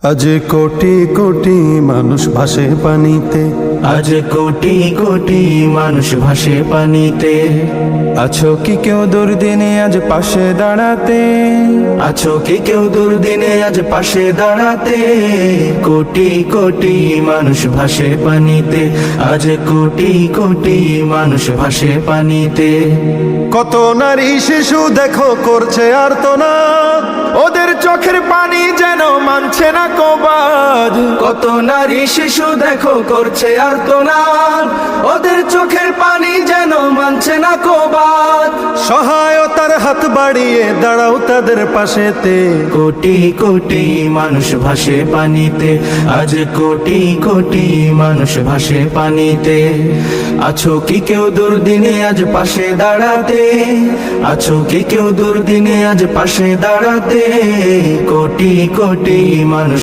আজ কোটি কোটি মানুষ ভাসে পানিতে, আজ কোটি কোটি মানুষ ভাসে পানিতে। আছো কি কেউ দুর্দিনে আজ পাশে দাঁড়াতে? আছো কি কেউ দুর্দিনে আজ পাশে দাঁড়াতে? কোটি কোটি মানুষ ভাসে পানিতে, আজ কোটি কোটি মানুষ ভাসে পানিতে। কত নারী শিশু দেখো করছে আর্তনাদ, ওদের চোখের পানি যেন মানছে না কবাদ। কত নারী শিশু দেখো করছে আর্তনাদ, ওদের চোখের পানি যেন মানছে না কবাদ। সহায়তার হাত বাড়িয়ে দাঁড়াও তাদের পাশেতে। কোটি কোটি মানুষ ভাসে পানিতে, আজ কোটি কোটি মানুষ ভাসে পানিতে। আছো কি কেউ দুর্দিনে আজ পাশে দাঁড়াতে? আছো কি কেউ দুর্দিনে আজ পাশে দাঁড়াতে? কোটি কোটি মানুষ